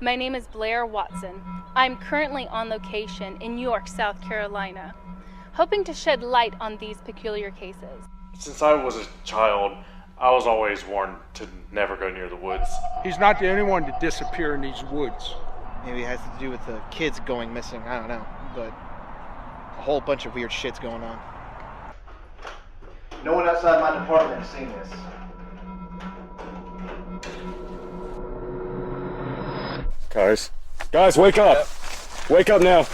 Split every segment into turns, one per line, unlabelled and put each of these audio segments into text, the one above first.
My name is Blair Watson. I'm currently on location in York, South Carolina, hoping to shed light on these peculiar cases.
Since I was a child, I was always warned to never go near the woods.
He's not the only one to disappear in these woods.
Maybe it has to do with the kids going missing, I don't know, but a whole bunch of weird shit's going on.
No one outside my department has seen this.
Guys, wake up! Wake up now!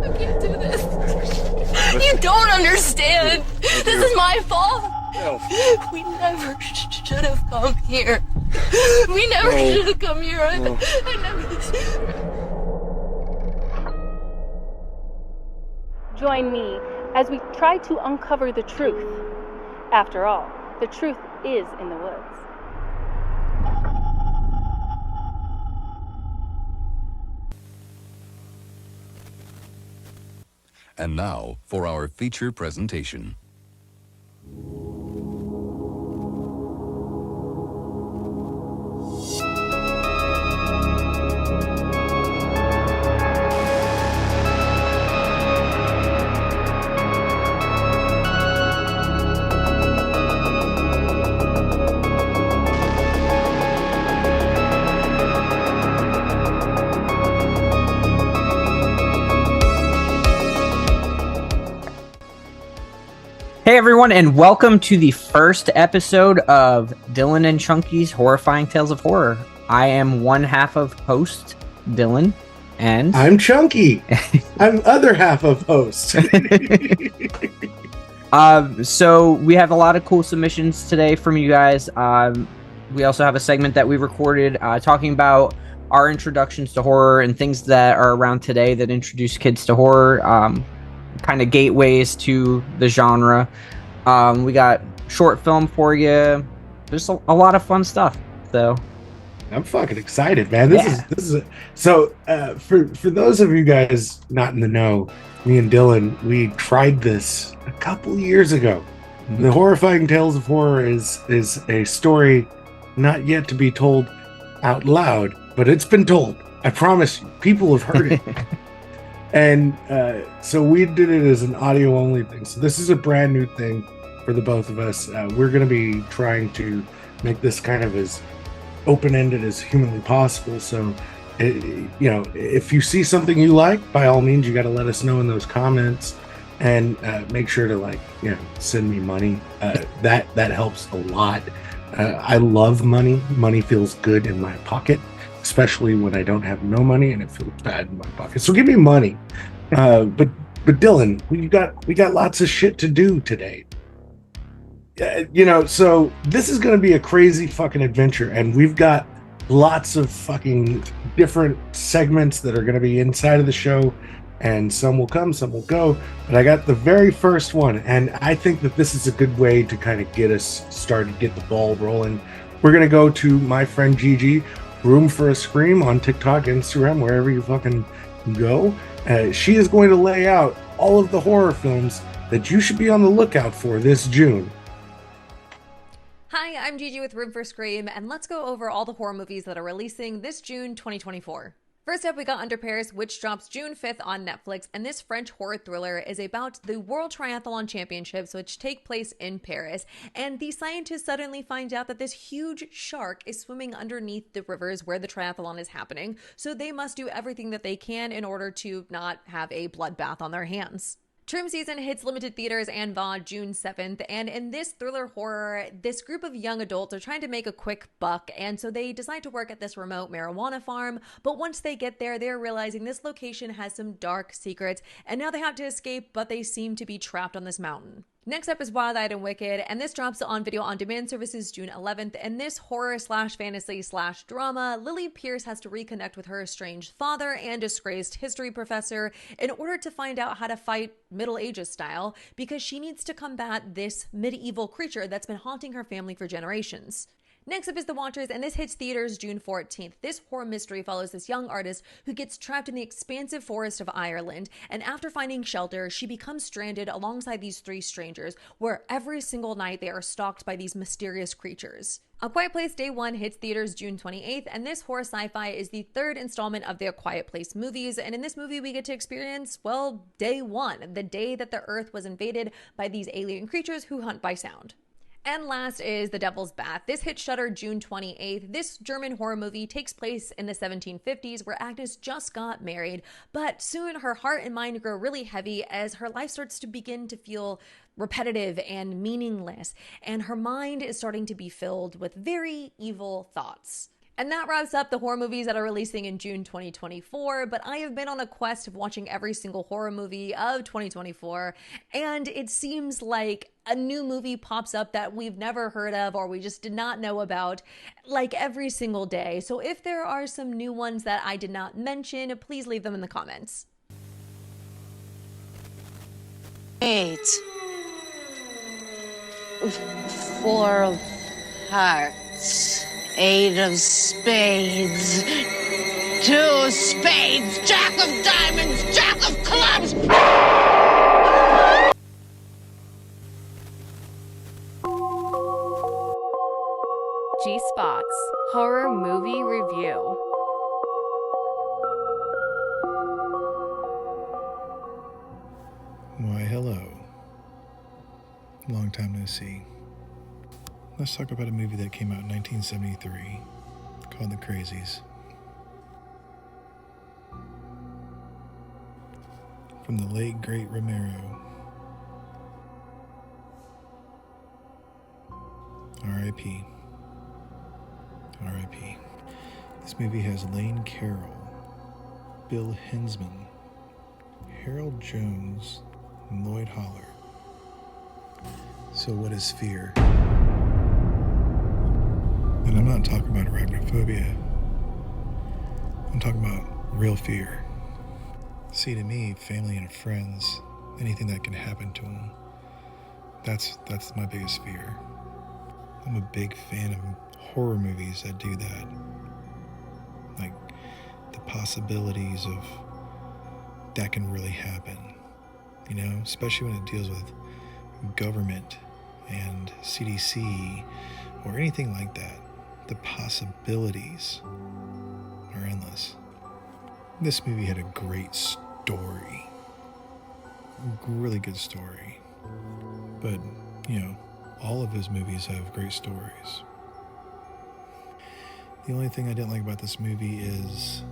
I can't do this. You don't understand. This is my fault.
No.
We never should have come here. We never should have come here. I never.
Join me as we try to uncover the truth. After all, the truth is in the woods.
And now for our feature presentation.
Hey everyone, and welcome to the first episode of Dylan and Chunky's Horrifying Tales of Horror. I am one half of host, Dylan, and...
I'm Chunky. I'm other half of host.
So we have a lot of cool submissions today from you guys. We also have a segment that we recorded talking about our introductions to horror and things that are around today that introduce kids to horror. Kind of gateways to the genre. We got short film for you. There's a lot of fun stuff. So
I'm fucking excited, man. This is so for those of you guys not in the know, me and Dylan, we tried this a couple years ago. Mm-hmm. The Horrifying Tales of Horror is a story not yet to be told out loud, but it's been told. I promise you, people have heard it. And so we did it as an audio only thing. So this is a brand new thing for the both of us. We're going to be trying to make this kind of as open-ended as humanly possible. So, if you see something you like, by all means, you got to let us know in those comments, and make sure to send me money. That helps a lot. I love money. Money feels good in my pocket, especially when I don't have no money and it feels bad in my pocket. So give me money. But Dylan, we got lots of shit to do today. So this is going to be a crazy fucking adventure, and we've got lots of fucking different segments that are going to be inside of the show, and some will come, some will go. But I got the very first one, and I think that this is a good way to kind of get us started, get the ball rolling. We're going to go to my friend Gigi, Room for a Scream on TikTok, Instagram, wherever you fucking go. She is going to lay out all of the horror films that you should be on the lookout for this June.
Hi, I'm Gigi with Room for Scream, and let's go over all the horror movies that are releasing this June 2024. First up, we got Under Paris, which drops June 5th on Netflix, and this French horror thriller is about the World Triathlon Championships, which take place in Paris, and the scientists suddenly find out that this huge shark is swimming underneath the rivers where the triathlon is happening, so they must do everything that they can in order to not have a bloodbath on their hands. Trim season hits limited theaters and VOD June 7th, and in this thriller horror, this group of young adults are trying to make a quick buck, and so they decide to work at this remote marijuana farm, but once they get there, they're realizing this location has some dark secrets, and now they have to escape, but they seem to be trapped on this mountain. Next up is Wild-Eyed and Wicked, and this drops on video on demand services June 11th. And this horror/fantasy/drama, Lily Pierce has to reconnect with her estranged father and disgraced history professor in order to find out how to fight Middle Ages style, because she needs to combat this medieval creature that's been haunting her family for generations. Next up is The Watchers, and this hits theaters June 14th. This horror mystery follows this young artist who gets trapped in the expansive forest of Ireland, and after finding shelter, she becomes stranded alongside these three strangers, where every single night they are stalked by these mysterious creatures. A Quiet Place Day 1 hits theaters June 28th, and this horror sci-fi is the third installment of the A Quiet Place movies, and in this movie we get to experience, well, Day 1, the day that the Earth was invaded by these alien creatures who hunt by sound. And last is The Devil's Bath. This hit Shudder June 28th. This German horror movie takes place in the 1750s, where Agnes just got married, but soon her heart and mind grow really heavy as her life starts to begin to feel repetitive and meaningless, and her mind is starting to be filled with very evil thoughts. And that wraps up the horror movies that are releasing in June 2024, but I have been on a quest of watching every single horror movie of 2024, and it seems like a new movie pops up that we've never heard of or we just did not know about, like every single day. So if there are some new ones that I did not mention, please leave them in the comments.
8. 4 of hearts. 8 of spades. 2 spades. Jack of diamonds. Jack of clubs.
G-Spot's Horror Movie Review.
Why, hello. Long time no see. Let's talk about a movie that came out in 1973 called The Crazies. From the late, great Romero. R.I.P. R.I.P. This movie has Lane Carroll, Bill Hinsman, Harold Jones, and Lloyd Holler. So what is fear? And I'm not talking about arachnophobia. I'm talking about real fear. See, to me, family and friends, anything that can happen to them, that's my biggest fear. I'm a big fan of horror movies that do that. Like, the possibilities of that can really happen. You know, especially when it deals with government and CDC or anything like that. The possibilities are endless. This movie had a great story. Really good story. But, you know, all of his movies have great stories. The only thing I didn't like about this movie is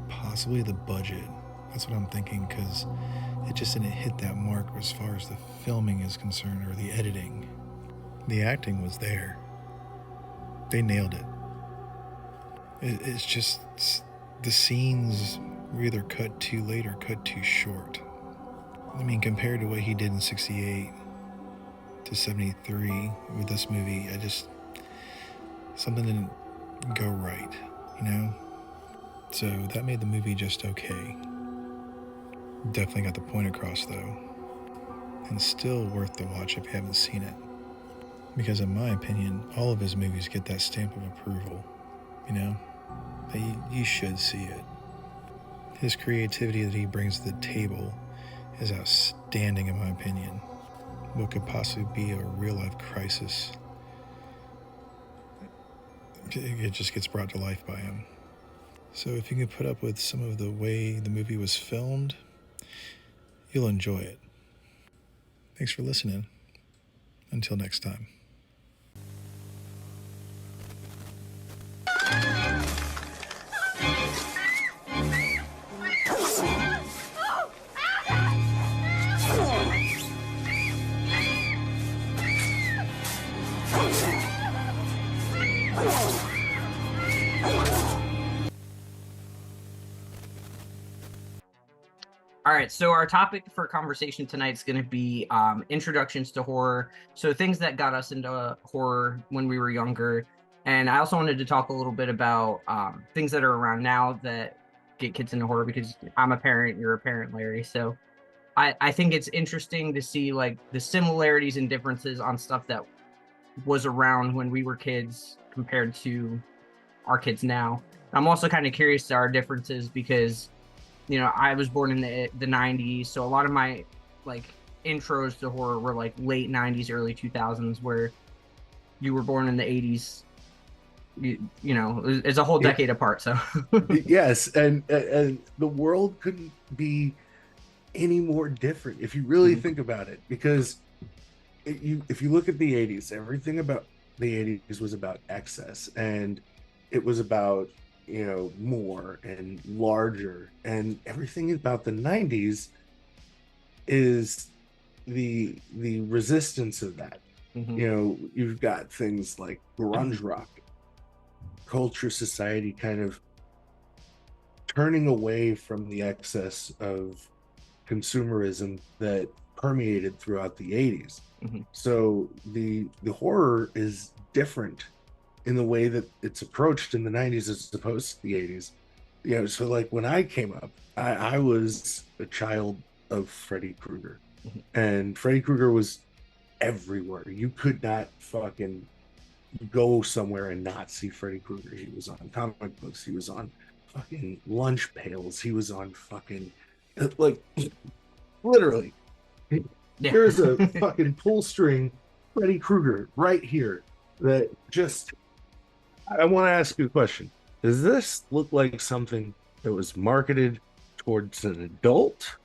possibly the budget. That's what I'm thinking, because it just didn't hit that mark as far as the filming is concerned or the editing. The acting was there. They nailed it. It's just the scenes were either cut too late or cut too short. I mean, compared to what he did in 68 to 73 with this movie, something didn't go right, you know? So that made the movie just okay. Definitely got the point across though. And still worth the watch if you haven't seen it. Because in my opinion, all of his movies get that stamp of approval, you know? That you should see it. His creativity that he brings to the table is outstanding in my opinion. What could possibly be a real-life crisis, it just gets brought to life by him. So if you can put up with some of the way the movie was filmed, you'll enjoy it. Thanks for listening. Until next time.
All right, so our topic for conversation tonight is going to be introductions to horror. So things that got us into horror when we were younger. And I also wanted to talk a little bit about things that are around now that get kids into horror, because I'm a parent, you're a parent, Larry. So I think it's interesting to see like the similarities and differences on stuff that was around when we were kids compared to our kids now. I'm also kind of curious to our differences because, you know, I was born in the 90s, so a lot of my like intros to horror were like late 90s, early 2000s, where you were born in the 80s. You know, it's a whole decade apart. So
yes, and the world couldn't be any more different if you really think about it, because if you look at the 80s, everything about the 80s was about excess, and it was about, you know, more and larger, and everything about the 90s is the resistance of that. You know, you've got things like grunge rock, culture, society kind of turning away from the excess of consumerism that permeated throughout the 80s. So the horror is different in the way that it's approached in the 90s as opposed to the 80s. You know, so like when I came up, I was a child of Freddy Krueger, and Freddy Krueger was everywhere. You could not fucking go somewhere and not see Freddy Krueger. He was on comic books, he was on fucking lunch pails, he was on fucking, like, literally, there's a fucking pull string Freddy Krueger right here that just, I want to ask you a question. Does this look like something that was marketed towards an adult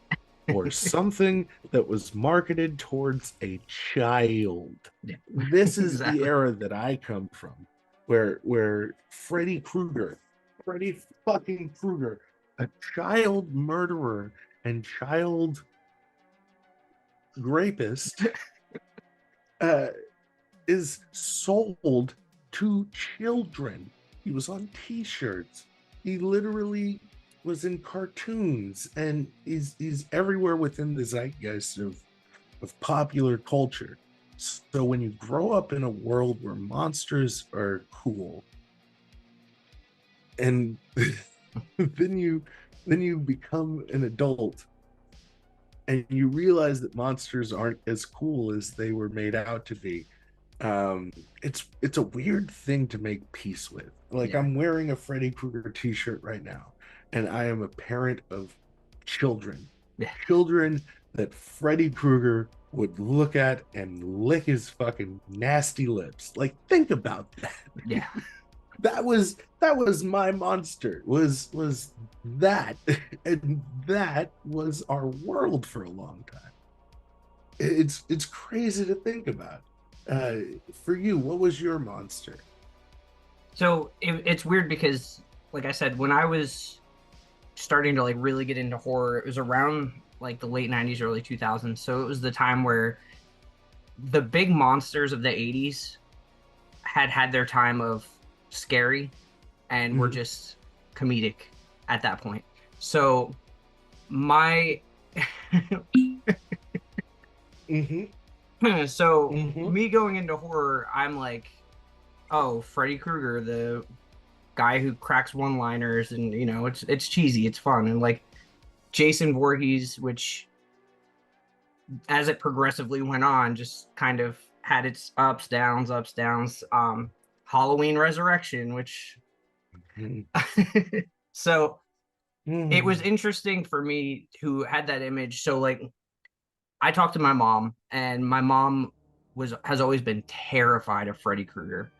or something that was marketed towards a child? This is the era that I come from, where Freddy fucking Krueger, a child murderer and child rapist, is sold to children. He was on t-shirts. He literally was in cartoons, and he's everywhere within the zeitgeist of popular culture. So when you grow up in a world where monsters are cool, and then you become an adult and you realize that monsters aren't as cool as they were made out to be, it's a weird thing to make peace with. Like, I'm wearing a Freddy Krueger t-shirt right now, and I am a parent of children. Children that Freddy Krueger would look at and lick his fucking nasty lips. Like, think about that. That was my monster. Was that, and that was our world for a long time. It's crazy to think about. For you, what was your monster?
So it's weird because, like I said, when I was starting to like really get into horror, it was around like the late 90s, early 2000s. So it was the time where the big monsters of the 80s had their time of scary and were just comedic at that point. So my so me going into horror, I'm like, oh, Freddy Krueger, the guy who cracks one-liners, and you know, it's cheesy, it's fun, and like Jason Voorhees, which as it progressively went on, just kind of had its ups, downs. Halloween Resurrection, which so it was interesting for me who had that image. So like, I talked to my mom, and my mom has always been terrified of Freddy Krueger.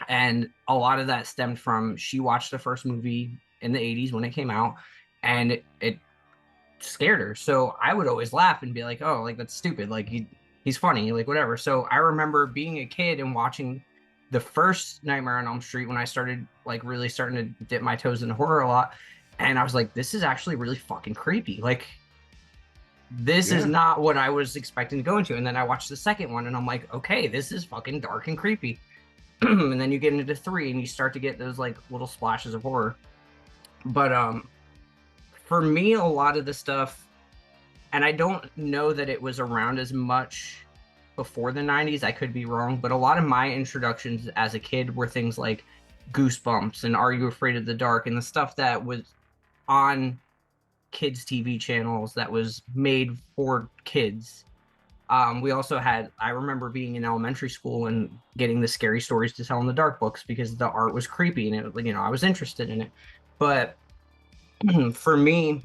And a lot of that stemmed from, she watched the first movie in the 80s when it came out, and it scared her. So I would always laugh and be like, oh, like, that's stupid. Like, he's funny, like, whatever. So I remember being a kid and watching the first Nightmare on Elm Street when I started, like, really starting to dip my toes into horror a lot. And I was like, this is actually really fucking creepy. Like, this is not what I was expecting to go into. And then I watched the second one, and I'm like, okay, this is fucking dark and creepy. And then you get into 3, and you start to get those like little splashes of horror. But for me, a lot of the stuff and I don't know that it was around as much before the 90s. I could be wrong, but a lot of my introductions as a kid were things like Goosebumps and Are You Afraid of the Dark, and the stuff that was on kids TV channels that was made for kids. We also had, I remember being in elementary school and getting the Scary Stories to Tell in the Dark books because the art was creepy and it, you know, I was interested in it. But for me,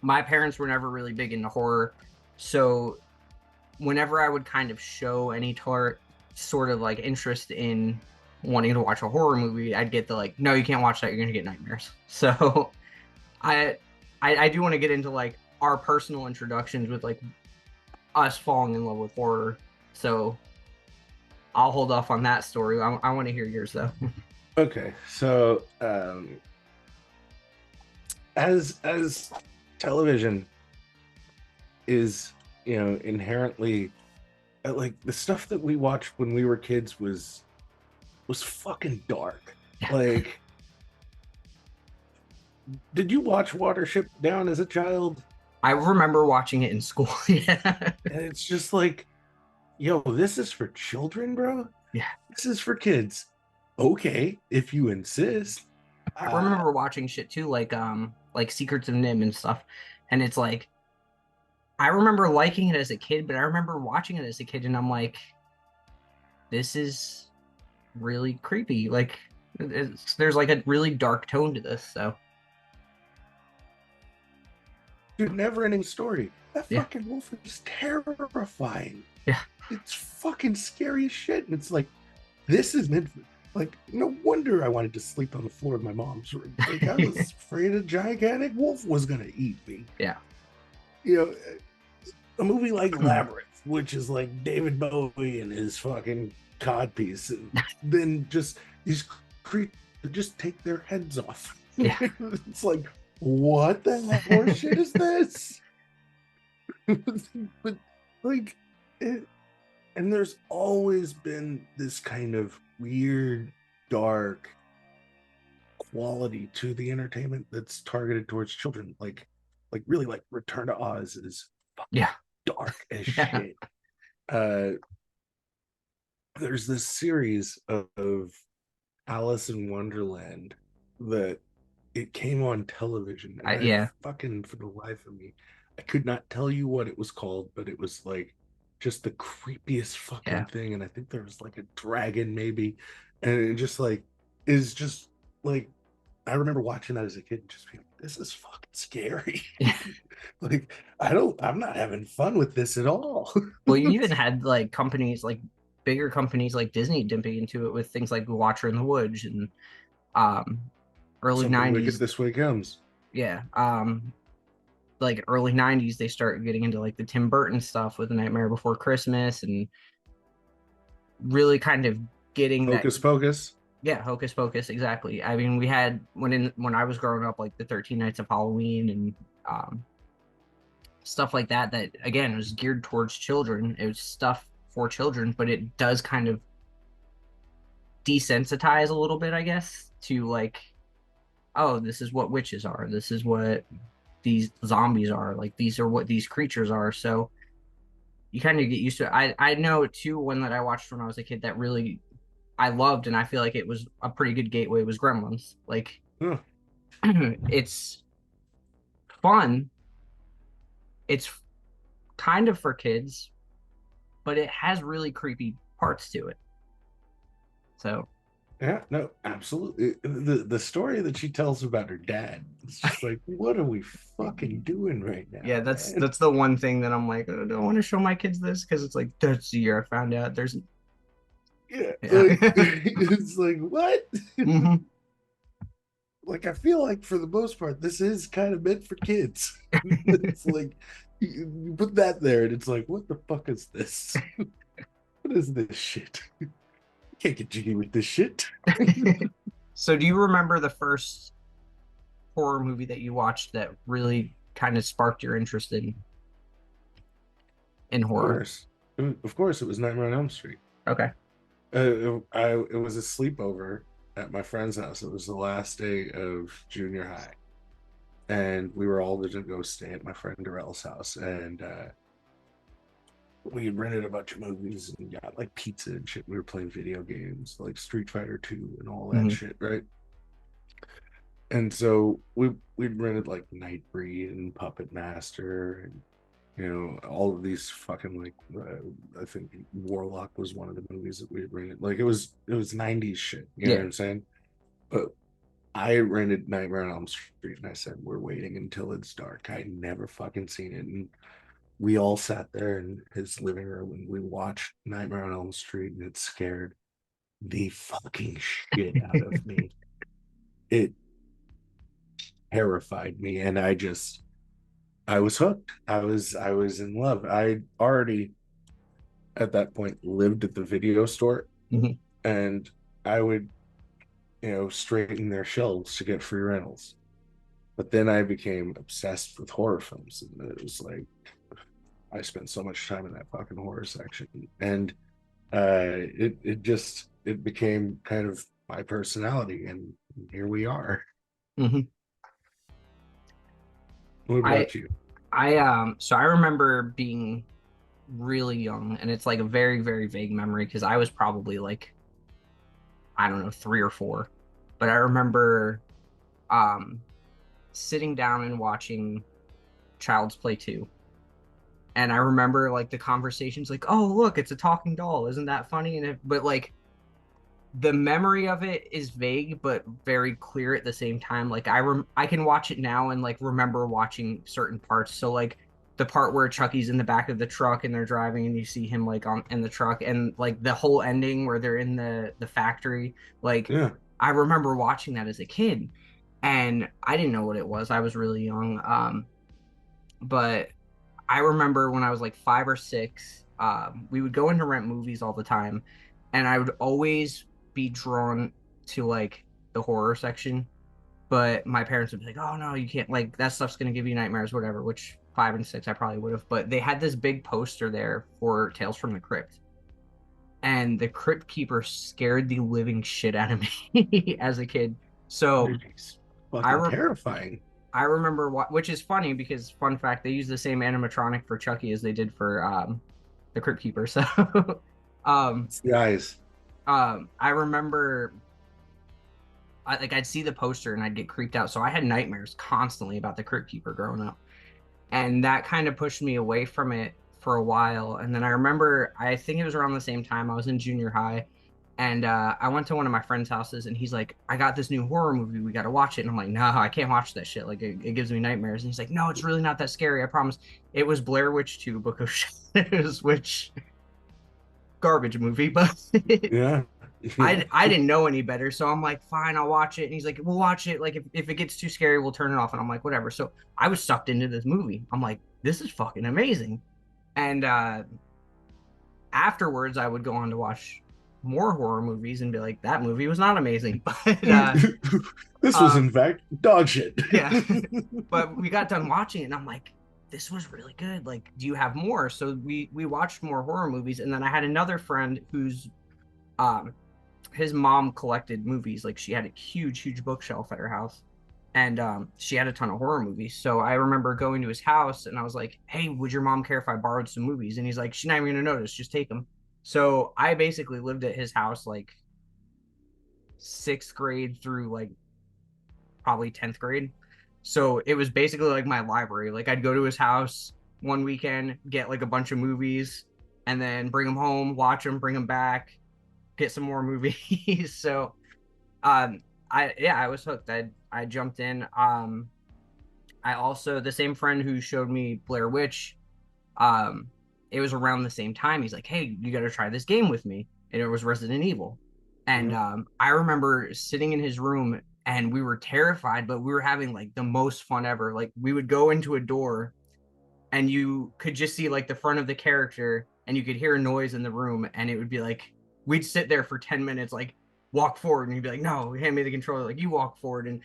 my parents were never really big into horror. So whenever I would kind of show any sort of like interest in wanting to watch a horror movie, I'd get the like, no, you can't watch that, you're gonna get nightmares. So I do want to get into like our personal introductions with like us falling in love with horror. So I'll hold off on that story. I want to hear yours though.
Okay, so as television is, you know, inherently like the stuff that we watched when we were kids was fucking dark. Like, did you watch Watership Down as a child?
I remember watching it in school. Yeah.
And it's just like, yo, this is for children, bro.
Yeah.
This is for kids. Okay, if you insist.
I remember watching shit too, like Secrets of Nim and stuff. And it's like, I remember liking it as a kid, but I remember watching it as a kid and I'm like, this is really creepy. Like, there's like a really dark tone to this, so.
Dude, never-ending story. That fucking wolf is terrifying.
Yeah.
It's fucking scary as shit. And it's like, this is meant for, like, no wonder I wanted to sleep on the floor of my mom's room. Like, I was afraid a gigantic wolf was gonna eat me.
Yeah.
You know, a movie like Labyrinth, which is like David Bowie and his fucking codpiece, and then just these creatures just take their heads off.
Yeah.
It's like, what the horse shit is this? But like, and there's always been this kind of weird, dark quality to the entertainment that's targeted towards children. Like really, like Return to Oz is dark as shit. There's this series of Alice in Wonderland that it came on television. And fucking, for the life of me, I could not tell you what it was called, but it was like just the creepiest fucking thing. And I think there was like a dragon maybe, and it just like is just like, I remember watching that as a kid and just being like, this is fucking scary. Like, I'm not having fun with this at all.
Well, you even had like companies, like bigger companies like Disney dipping into it with things like Watcher in the Woods and early 90s.
Wicked This Way Comes.
Yeah. Like early 90s, they start getting into like the Tim Burton stuff with Nightmare Before Christmas and really kind of getting
Hocus Pocus.
Yeah, Hocus Pocus, exactly. I mean, we had when I was growing up, like the 13 Nights of Halloween and stuff like that. That again was geared towards children. It was stuff for children, but it does kind of desensitize a little bit, I guess, to like, oh, this is what witches are. This is what these zombies are. Like, these are what these creatures are. So you kind of get used to it. I know too, one that I watched when I was a kid that really I loved, and I feel like it was a pretty good gateway, was Gremlins. Like, it's fun. It's kind of for kids, but it has really creepy parts to it. So
yeah, no, absolutely. The story that she tells about her dad, it's just like, what are we fucking doing right now?
Yeah, that's the one thing that I'm like, I don't want to show my kids this, because it's like, that's the year I found out there's
like, it's like, what?
Mm-hmm.
Like, I feel like for the most part this is kind of meant for kids. It's like you put that there and it's like, what the fuck is this? What is this shit? Can't get jiggy with this shit.
So do you remember the first horror movie that you watched that really kind of sparked your interest in horror?
Of course, it was Nightmare on Elm Street.
Okay.
It was a sleepover at my friend's house. It was the last day of junior high, and we were all going to go stay at my friend Darrell's house, and we rented a bunch of movies and got like pizza and shit. We were playing video games like Street Fighter 2 and all that shit, right? And so we'd rented like Nightbreed and Puppet Master and all of these fucking like I think Warlock was one of the movies that we had rented. Like it was 90s shit, you know what I'm saying? But I rented Nightmare on Elm Street and I said, we're waiting until it's dark. I never fucking seen it. And we all sat there in his living room and we watched Nightmare on Elm Street, and it scared the fucking shit out of me. It terrified me, and I was hooked. I was in love. I already at that point lived at the video store, and I would straighten their shelves to get free rentals. But then I became obsessed with horror films, and it was like I spent so much time in that fucking horror section, and it became kind of my personality, and here we are. What about you?
So I remember being really young, and it's like a very, very vague memory because I was probably like, I don't know, 3 or 4. But I remember sitting down and watching Child's Play 2. And I remember like the conversations like, oh, look, it's a talking doll. Isn't that funny? But like the memory of it is vague, but very clear at the same time. Like I can watch it now and like remember watching certain parts. So like the part where Chucky's in the back of the truck and they're driving and you see him like in the truck, and like the whole ending where they're in the factory. Like I remember watching that as a kid, and I didn't know what it was. I was really young. But I remember when I was like 5 or 6, we would go in to rent movies all the time, and I would always be drawn to like the horror section, but my parents would be like, oh no, you can't, like that stuff's gonna give you nightmares, whatever, which 5 and 6 I probably would have. But they had this big poster there for Tales from the Crypt, and the Crypt Keeper scared the living shit out of me as a kid. So
terrifying.
I remember which is funny because, fun fact, they use the same animatronic for Chucky as they did for the Crypt Keeper. So
guys,
I remember I'd see the poster and I'd get creeped out. So I had nightmares constantly about the Crypt Keeper growing up, and that kind of pushed me away from it for a while. And then I remember, I think it was around the same time I was in junior high, and I went to one of my friend's houses, and he's like, I got this new horror movie, we got to watch it. And I'm like, no, I can't watch that shit. Like it gives me nightmares. And he's like, no, it's really not that scary, I promise. It was Blair Witch 2 Book of Shadows, which garbage movie, but I didn't know any better, so I'm like, fine, I'll watch it. And he's like, we'll watch it, like if it gets too scary, we'll turn it off. And I'm like, whatever. So I was sucked into this movie. I'm like, this is fucking amazing. And afterwards I would go on to watch more horror movies and be like, that movie was not amazing. But
this was in fact dog shit.
Yeah. But we got done watching it and I'm like, this was really good. Like, do you have more? So we watched more horror movies. And then I had another friend who's his mom collected movies. Like, she had a huge bookshelf at her house, and she had a ton of horror movies. So I remember going to his house and I was like, hey, would your mom care if I borrowed some movies? And he's like, she's not even gonna notice, just take them. So I basically lived at his house like 6th grade through like probably 10th grade. So it was basically like my library. Like, I'd go to his house one weekend, get like a bunch of movies, and then bring them home, watch them, bring them back, get some more movies. So I was hooked. I jumped in. I also, the same friend who showed me Blair Witch, it was around the same time. He's like, hey, you got to try this game with me. And it was Resident Evil. And I remember sitting in his room and we were terrified, but we were having like the most fun ever. Like, we would go into a door and you could just see like the front of the character and you could hear a noise in the room. And it would be like, we'd sit there for 10 minutes, like walk forward. And you'd be like, no, hand me the controller. Like, you walk forward. And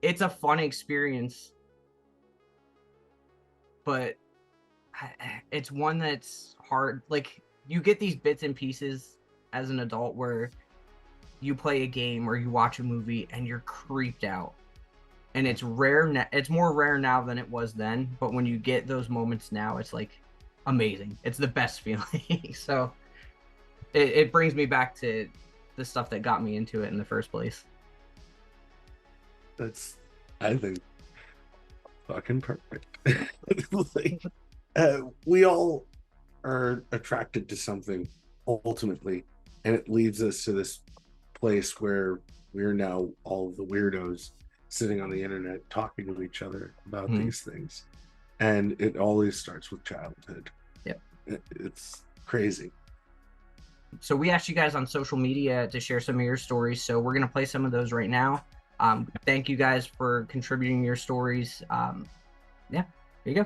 it's a fun experience. But it's one that's hard. Like, you get these bits and pieces as an adult where you play a game or you watch a movie and you're creeped out and it's rare. It's more rare now than it was then. But when you get those moments now, it's like amazing. It's the best feeling. So it brings me back to the stuff that got me into it in the first place.
That's, I think, fucking perfect. Like, we all are attracted to something ultimately, and it leads us to this place where we're now all the weirdos sitting on the internet talking to each other about these things, and it always starts with childhood.
Yep.
It's crazy.
So we asked you guys on social media to share some of your stories, so we're gonna play some of those right now. Thank you guys for contributing your stories. Yeah, there you go.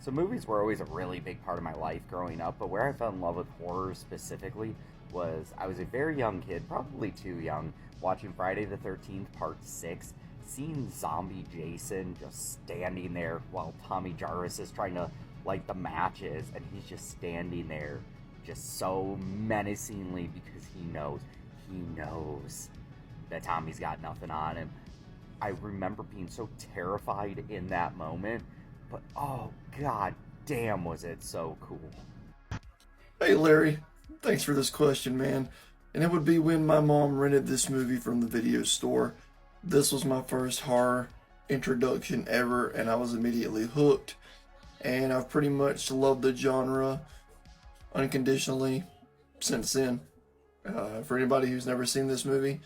So movies were always a really big part of my life growing up, but where I fell in love with horror specifically was I was a very young kid, probably too young, watching Friday the 13th Part 6, seeing zombie Jason just standing there while Tommy Jarvis is trying to light the matches, and he's just standing there just so menacingly because he knows that Tommy's got nothing on him. I remember being so terrified in that moment, but oh god damn was it so cool.
Hey Larry, thanks for this question, man. And it would be when my mom rented this movie from the video store. This was my first horror introduction ever, and I was immediately hooked. And I've pretty much loved the genre unconditionally since then. For anybody who's never seen this movie,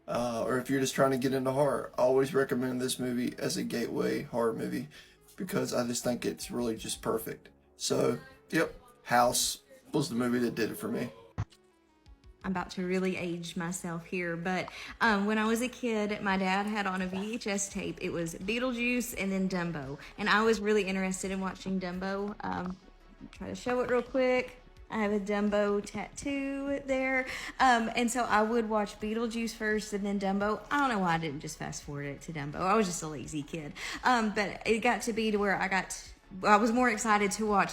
or if you're just trying to get into horror, I always recommend this movie as a gateway horror movie because I just think it's really just perfect. So, yep, House was the movie that did it for me.
I'm about to really age myself here, but when I was a kid, my dad had on a VHS tape. It was Beetlejuice and then Dumbo, and I was really interested in watching Dumbo. Try to show it real quick. I have a Dumbo tattoo there. And so I would watch Beetlejuice first and then Dumbo. I don't know why I didn't just fast forward it to Dumbo. I was just a lazy kid. But it got to be to where I was more excited to watch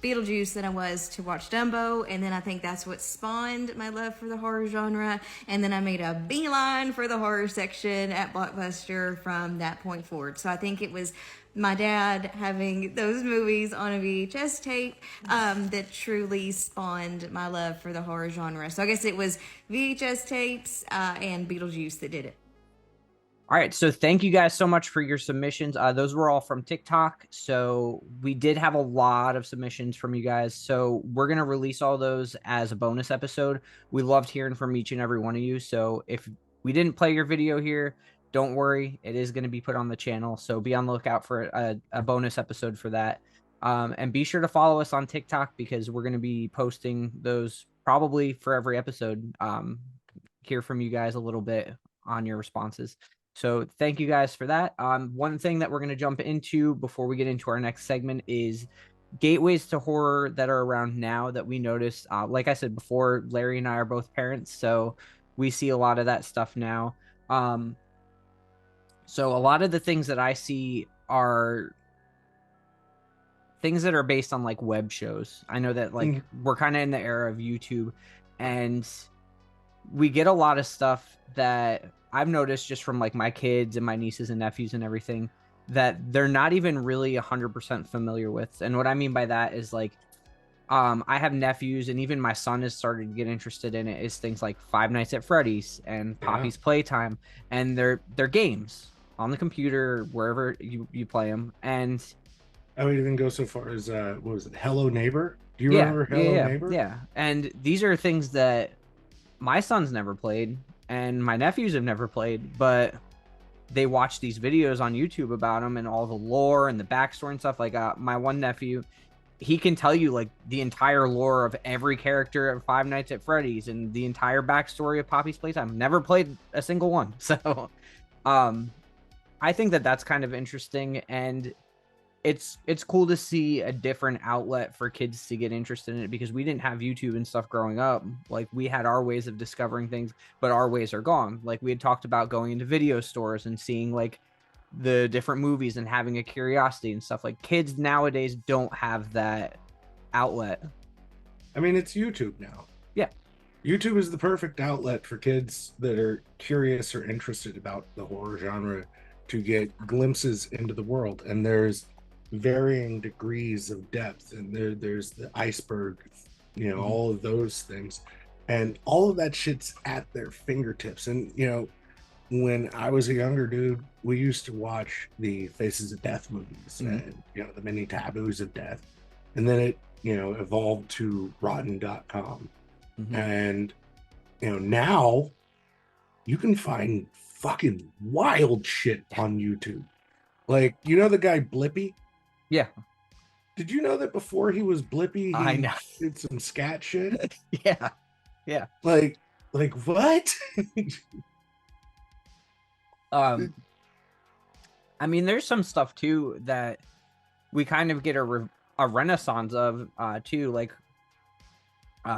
Beetlejuice than I was to watch Dumbo, and then I think that's what spawned my love for the horror genre, and then I made a beeline for the horror section at Blockbuster from that point forward. So I think it was my dad having those movies on a VHS tape that truly spawned my love for the horror genre. So I guess it was VHS tapes and Beetlejuice that did it.
All right, so thank you guys so much for your submissions. Those were all from TikTok, so we did have a lot of submissions from you guys, so we're going to release all those as a bonus episode. We loved hearing from each and every one of you, so if we didn't play your video here, don't worry. It is going to be put on the channel, so be on the lookout for a bonus episode for that. And be sure to follow us on TikTok because we're going to be posting those probably for every episode. Hear from you guys a little bit on your responses. So thank you guys for that. One thing that we're going to jump into before we get into our next segment is gateways to horror that are around now that we noticed. Like I said before, Larry and I are both parents, so we see a lot of that stuff now. So a lot of the things that I see are things that are based on like web shows. I know that like we're kind of in the era of YouTube, and we get a lot of stuff that I've noticed just from like my kids and my nieces and nephews and everything that they're not even really 100% familiar with. And what I mean by that is like, I have nephews and even my son has started to get interested in it, is things like Five Nights at Freddy's and Poppy's Playtime, and they're games on the computer, wherever you play them. And
I would even go so far as, what was it? Hello Neighbor. Do you remember Hello Neighbor?
Yeah. And these are things that my son's never played and my nephews have never played, but they watch these videos on YouTube about them and all the lore and the backstory and stuff. Like my one nephew, he can tell you like the entire lore of every character of Five Nights at Freddy's and the entire backstory of Poppy's Playtime. Never played a single one. So I think that that's kind of interesting, and it's cool to see a different outlet for kids to get interested in it, because we didn't have YouTube and stuff growing up. Like we had our ways of discovering things, but our ways are gone. Like we had talked about going into video stores and seeing like the different movies and having a curiosity and stuff. Like kids nowadays don't have that outlet.
I mean, it's YouTube now.
Yeah.
YouTube is the perfect outlet for kids that are curious or interested about the horror genre to get glimpses into the world, and there's varying degrees of depth, and there's the iceberg, all of those things, and all of that shit's at their fingertips. And when I was a younger dude, we used to watch the Faces of Death movies, and the many taboos of death, and then it evolved to rotten.com. And now you can find fucking wild shit on YouTube. Like, the guy Blippy?
Yeah.
Did you know that before he was Blippy,
I know.
did some scat shit?
Yeah. Yeah.
Like what?
I mean, there's some stuff too that we kind of get a renaissance of too. Like,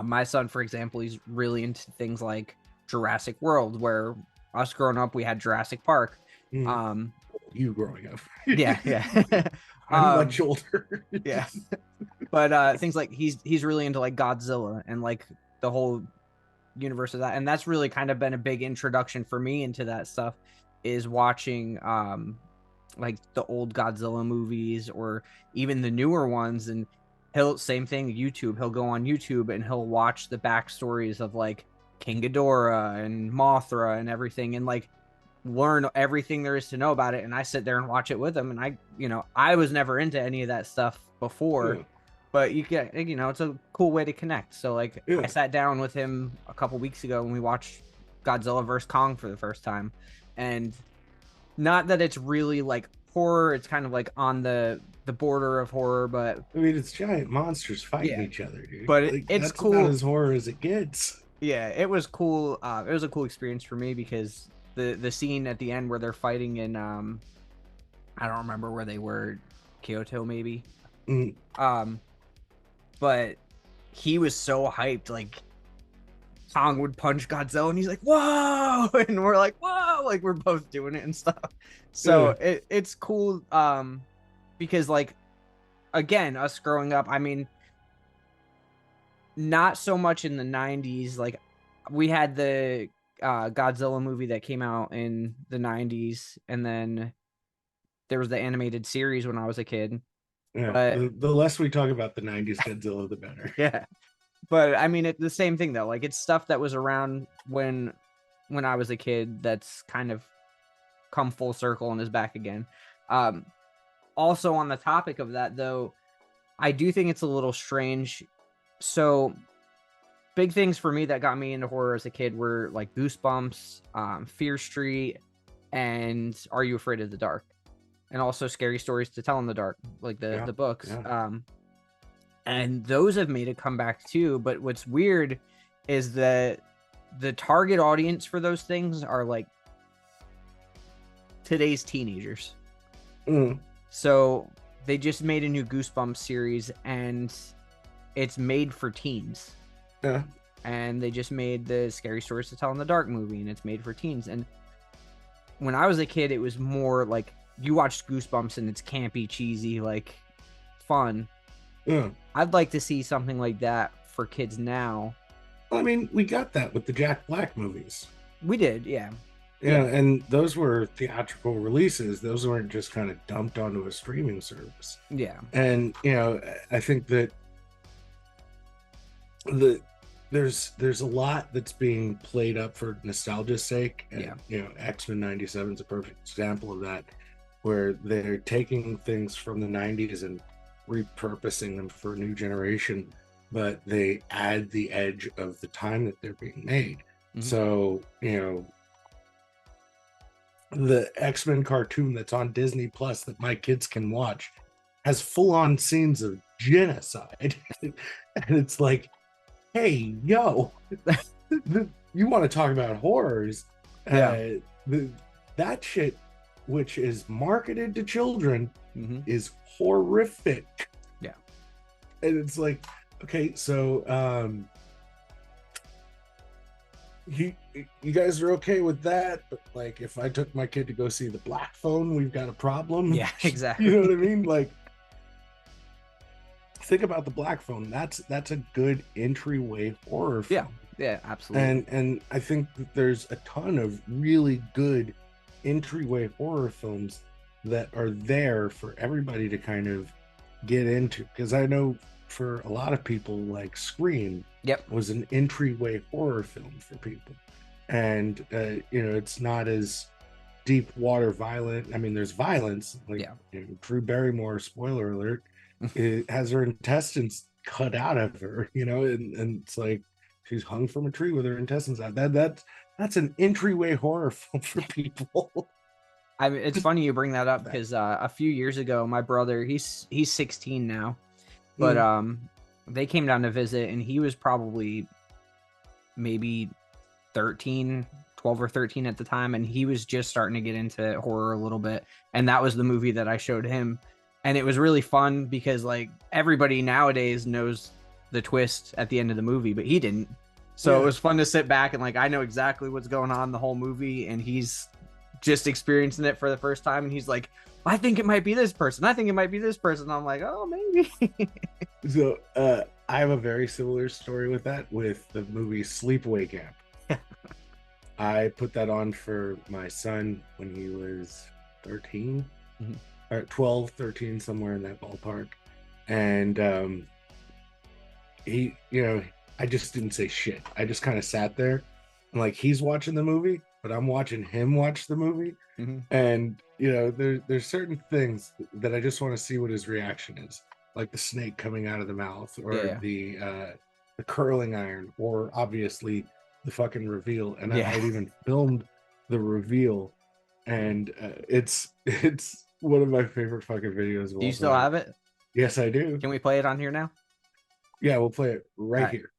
my son, for example, he's really into things like Jurassic World, where us growing up, we had Jurassic Park.
You growing up.
Yeah.
I'm much older.
Yeah. But things like he's really into like Godzilla and like the whole universe of that. And that's really kind of been a big introduction for me into that stuff, is watching like the old Godzilla movies or even the newer ones. And same thing, YouTube. He'll go on YouTube and he'll watch the backstories of like King Ghidorah and Mothra and everything, and like learn everything there is to know about it. And I sit there and watch it with him. And I was never into any of that stuff before, but you get, it's a cool way to connect. So like, I sat down with him a couple weeks ago and we watched Godzilla vs. Kong for the first time. And not that it's really like horror, it's kind of like on the border of horror, but
I mean, it's giant monsters fighting each other, dude.
But
like,
it's
that's
cool.
About as horror as it gets.
Yeah, it was cool. It was a cool experience for me because the scene at the end where they're fighting in I don't remember where they were, Kyoto maybe. But he was so hyped, like Kong would punch Godzilla and he's like, whoa, and we're like, whoa, like we're both doing it and stuff. So it's cool because like, again, us growing up, I mean, not so much in the 90s. Like, we had the Godzilla movie that came out in the 90s, and then there was the animated series when I was a kid.
Yeah,
but
the less we talk about the 90s Godzilla, the better.
Yeah, but I mean, it's the same thing though. Like, it's stuff that was around when I was a kid that's kind of come full circle and is back again. Also on the topic of that though, I do think it's a little strange. So big things for me that got me into horror as a kid were like Goosebumps, Fear Street, and Are You Afraid of the Dark? And also Scary Stories to Tell in the Dark, like the books.
Yeah.
And those have made a comeback too. But what's weird is that the target audience for those things are like today's teenagers. So they just made a new Goosebumps series and it's made for teens.
Yeah.
And they just made the Scary Stories to Tell in the Dark movie and it's made for teens. And when I was a kid, it was more like you watched Goosebumps and it's campy, cheesy, like fun.
Yeah.
I'd like to see something like that for kids now.
Well, I mean, we got that with the Jack Black movies.
We did, yeah.
Yeah, and those were theatrical releases. Those weren't just kind of dumped onto a streaming service.
Yeah.
And, I think that there's a lot that's being played up for nostalgia's sake. And, X-Men 97 is a perfect example of that, where they're taking things from the 90s and repurposing them for a new generation, but they add the edge of the time that they're being made. So, the X-Men cartoon that's on Disney Plus that my kids can watch has full-on scenes of genocide. And it's like, hey, yo, you want to talk about horrors? That shit, which is marketed to children, is horrific.
Yeah.
And it's like, okay, so you guys are okay with that, but like if I took my kid to go see The Black Phone, we've got a problem.
Yeah, exactly.
You know what I mean? Like, think about The Black Phone. That's a good entryway horror film.
Yeah, absolutely.
And I think that there's a ton of really good entryway horror films that are there for everybody to kind of get into. Because I know for a lot of people, like Scream was an entryway horror film for people. And, it's not as deep water violent. I mean, there's violence. Like, Drew Barrymore, spoiler alert, it has her intestines cut out of her, and it's like she's hung from a tree with her intestines out. That's an entryway horror film for people.
It's funny you bring that up because a few years ago, my brother, he's 16 now, but they came down to visit, and he was probably maybe 12 or 13 at the time, and he was just starting to get into horror a little bit, and that was the movie that I showed him, and it was really fun because like everybody nowadays knows the twist at the end of the movie, but he didn't. So it was fun to sit back and like I know exactly what's going on the whole movie, and he's just experiencing it for the first time, and he's like, I think it might be this person. I think it might be this person. I'm like, oh, maybe.
So I have a very similar story with that, with the movie Sleepaway Camp. I put that on for my son when he was 13, or 12, 13, somewhere in that ballpark. And he, I just didn't say shit. I just kind of sat there and like he's watching the movie, but I'm watching him watch the movie. And, there's certain things that I just want to see what his reaction is. Like the snake coming out of the mouth, or the curling iron, or obviously the fucking reveal. And I even filmed the reveal, and it's one of my favorite fucking videos.
Do you still have it?
Yes, I do.
Can we play it on here now?
Yeah, we'll play it right here.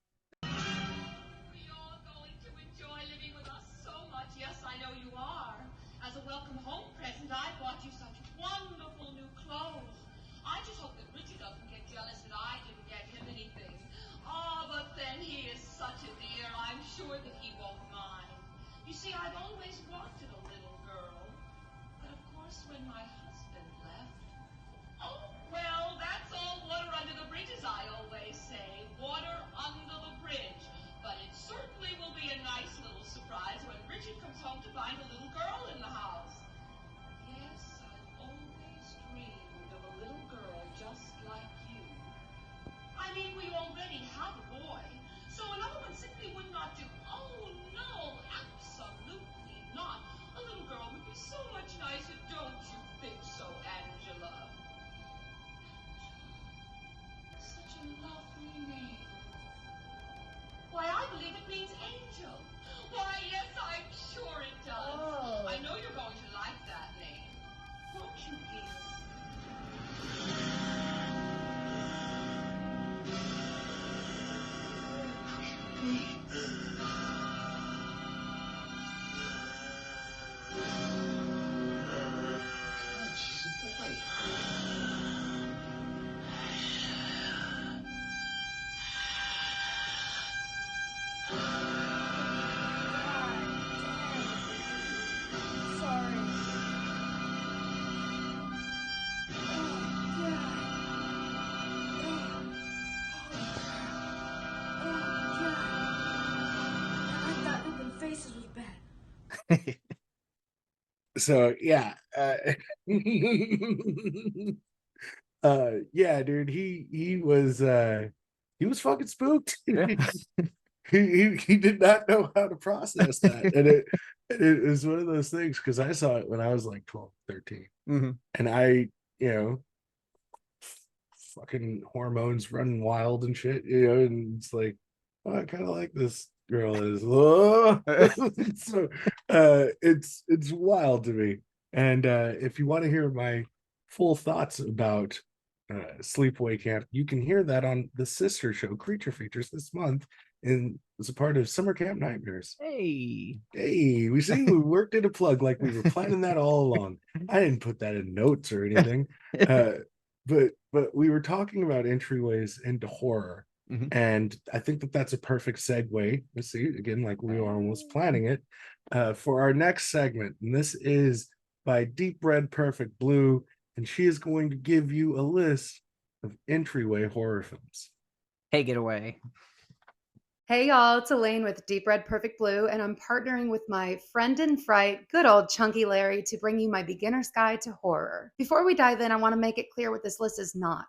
So yeah, dude, he was fucking spooked. He did not know how to process that, and it was one of those things, because I saw it when I was like 12, 13, and I, fucking hormones running wild and shit, and it's like, oh, I kind of like this girl is so it's wild to me. And if you want to hear my full thoughts about Sleepaway Camp, you can hear that on the sister show Creature Features this month, and as a part of Summer Camp Nightmares.
Hey,
we see we worked in a plug like we were planning that all along. I didn't put that in notes or anything. But we were talking about entryways into horror. And I think that that's a perfect segue. Let's see, again, like we were almost planning it, for our next segment. And this is by Deep Red Perfect Blue. And she is going to give you a list of entryway horror films.
Take it away.
Hey y'all, it's Elaine with Deep Red Perfect Blue, and I'm partnering with my friend in fright, good old Chunky Larry, to bring you my beginner's guide to horror. Before we dive in, I want to make it clear what this list is not.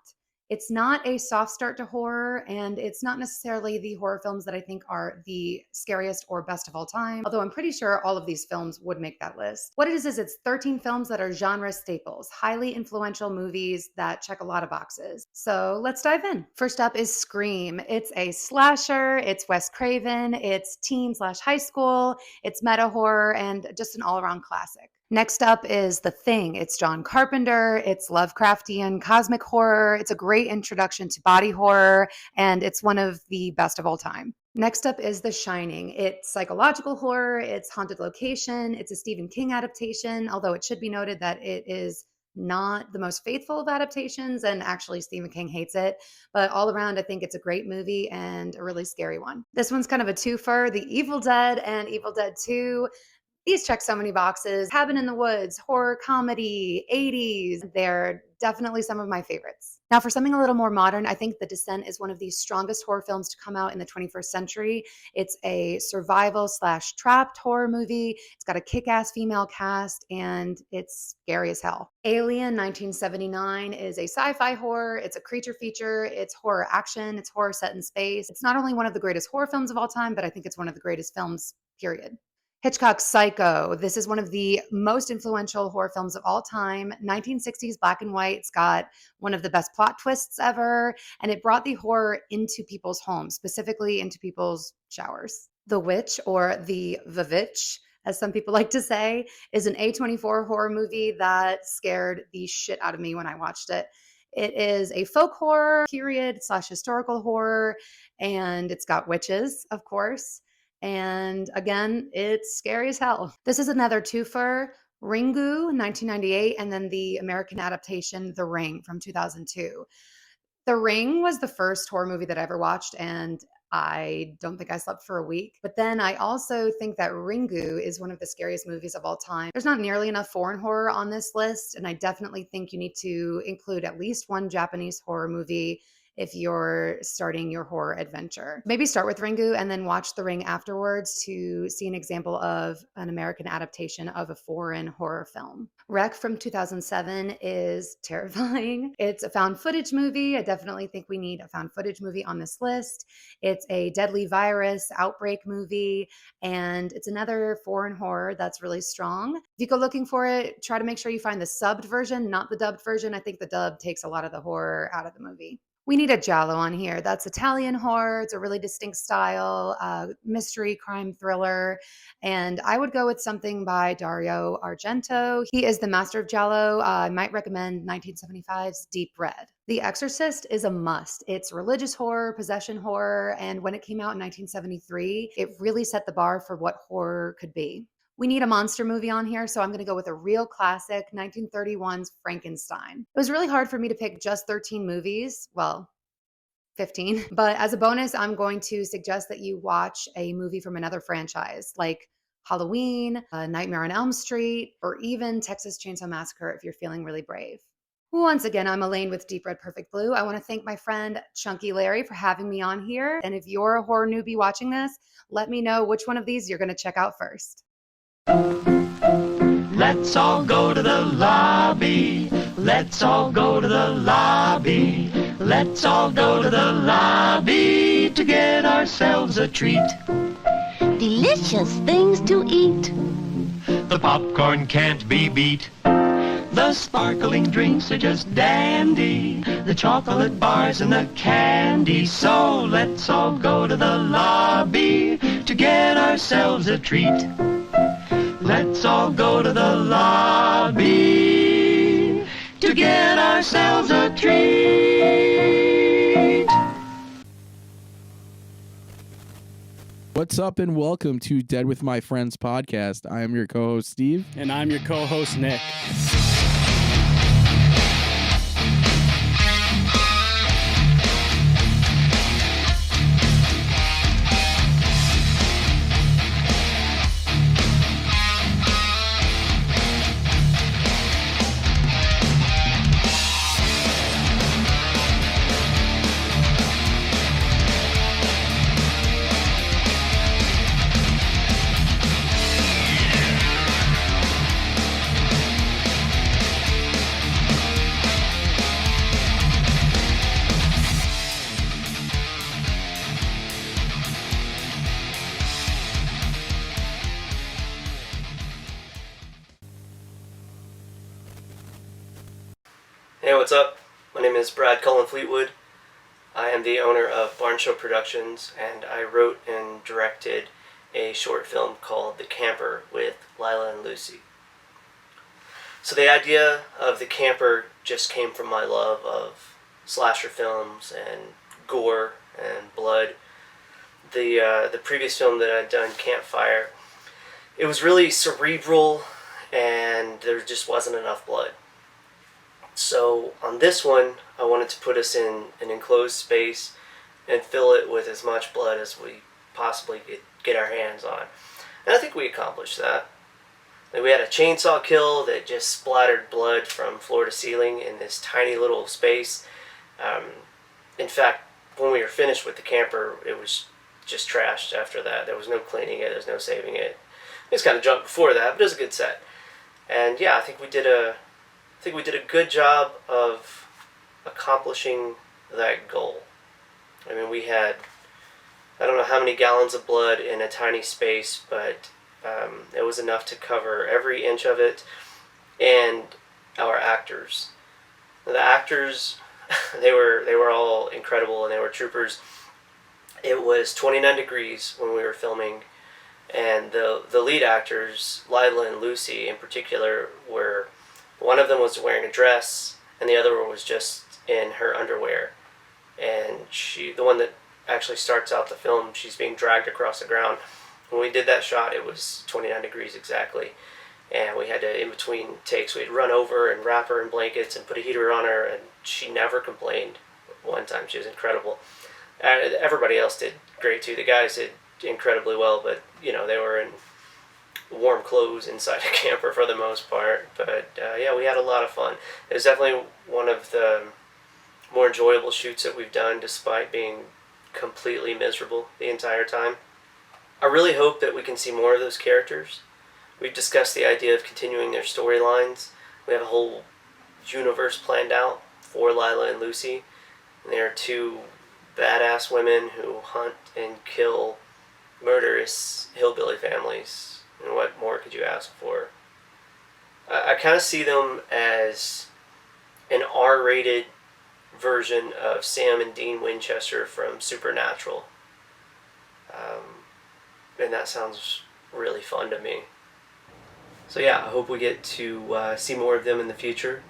It's not a soft start to horror, and it's not necessarily the horror films that I think are the scariest or best of all time, although I'm pretty sure all of these films would make that list. What it is it's 13 films that are genre staples, highly influential movies that check a lot of boxes. So let's dive in. First up is Scream. It's a slasher, it's Wes Craven, it's teen/high school, it's meta horror, and just an all-around classic. Next up is The Thing. It's John Carpenter. It's Lovecraftian cosmic horror. It's a great introduction to body horror, and it's one of the best of all time. Next up is The Shining. It's psychological horror. It's haunted location. It's a Stephen King adaptation, although it should be noted that it is not the most faithful of adaptations, and actually Stephen King hates it. But all around, I think it's a great movie and a really scary one. This one's kind of a twofer. The Evil Dead and Evil Dead 2. These check so many boxes. Cabin in the Woods, horror comedy, 80s. They're definitely some of my favorites. Now, for something a little more modern, I think The Descent is one of the strongest horror films to come out in the 21st century. It's a survival/trapped horror movie. It's got a kick-ass female cast, and it's scary as hell. Alien 1979 is a sci-fi horror. It's a creature feature. It's horror action. It's horror set in space. It's not only one of the greatest horror films of all time, but I think it's one of the greatest films, period. Hitchcock's Psycho. This is one of the most influential horror films of all time. 1960s black and white. It's got one of the best plot twists ever, and it brought the horror into people's homes, specifically into people's showers. The Witch, or The Vivitch, as some people like to say, is an A24 horror movie that scared the shit out of me when I watched it. It is a folk horror, period/historical horror, and it's got witches, of course. And again, it's scary as hell. This is another twofer, Ringu, 1998, and then the American adaptation, The Ring, from 2002. The Ring was the first horror movie that I ever watched, and I don't think I slept for a week. But then I also think that Ringu is one of the scariest movies of all time. There's not nearly enough foreign horror on this list, and I definitely think you need to include at least one Japanese horror movie if you're starting your horror adventure. Maybe start with Ringu and then watch The Ring afterwards to see an example of an American adaptation of a foreign horror film. Wreck from 2007 is terrifying. It's a found footage movie. I definitely think we need a found footage movie on this list. It's a deadly virus outbreak movie, and it's another foreign horror that's really strong. If you go looking for it, try to make sure you find the subbed version, not the dubbed version. I think the dub takes a lot of the horror out of the movie. We need a giallo on here. That's Italian horror. It's a really distinct style, mystery, crime thriller. And I would go with something by Dario Argento. He is the master of giallo. I might recommend 1975's Deep Red. The Exorcist is a must. It's religious horror, possession horror. And when it came out in 1973, it really set the bar for what horror could be. We need a monster movie on here, so I'm going to go with a real classic, 1931's Frankenstein. It was really hard for me to pick just 13 movies. Well, 15. But as a bonus, I'm going to suggest that you watch a movie from another franchise, like Halloween, Nightmare on Elm Street, or even Texas Chainsaw Massacre if you're feeling really brave. Once again, I'm Elaine with Deep Red Perfect Blue. I want to thank my friend Chunky Larry for having me on here. And if you're a horror newbie watching this, let me know which one of these you're going to check out first.
Let's all go to the lobby. Let's all go to the lobby. Let's all go to the lobby to get ourselves a treat.
Delicious things to eat.
The popcorn can't be beat. The sparkling drinks are just dandy. The chocolate bars and the candy. So let's all go to the lobby to get ourselves a treat. Let's all go to the lobby to get ourselves a treat.
What's up and welcome to Dead with My Friends podcast. I am your co-host Steve.
And I'm your co-host Nick. what's up? My name is Brad Cullen Fleetwood. I am the owner of Barn Show Productions, and I wrote and directed a short film called The Camper with Lila and Lucy. So the idea of The Camper just came from my love of slasher films and gore and blood. The previous film that I'd done, Campfire, it was really cerebral and there just wasn't enough blood. So on this one, I wanted to put us in an enclosed space and fill it with as much blood as we possibly could get our hands on. And I think we accomplished that. Like, we had a chainsaw kill that just splattered blood from floor to ceiling in this tiny little space. In fact, when we were finished with The Camper, it was just trashed after that. There was no cleaning it, there was no saving it. It was kind of junk before that, but it was a good set. And yeah, I think we did a good job of accomplishing that goal. I mean, we had, I don't know how many gallons of blood in a tiny space, but it was enough to cover every inch of it. And our actors. The actors, they were all incredible and they were troopers. It was 29 degrees when we were filming, and the lead actors, Lila and Lucy in particular, were, one of them was wearing a dress and the other one was just in her underwear. And the one that actually starts out the film, she's being dragged across the ground. When we did that shot, it was 29 degrees exactly. And we had to, in between takes, we'd run over and wrap her in blankets and put a heater on her, and she never complained. One time, she was incredible. Everybody else did great too. The guys did incredibly well, but you know, they were in warm clothes inside a camper for the most part. But yeah, we had a lot of fun. It was definitely one of the more enjoyable shoots that we've done, despite being completely miserable the entire time. I really hope that we can see more of those characters. We've discussed the idea of continuing their storylines. We have a whole universe planned out for Lila and Lucy. And they are two badass women who hunt and kill murderous hillbilly families. And what more could you ask for? I kind of see them as an R-rated version of Sam and Dean Winchester from Supernatural. And that sounds really fun to me. So yeah, I hope we get to see more of them in the future.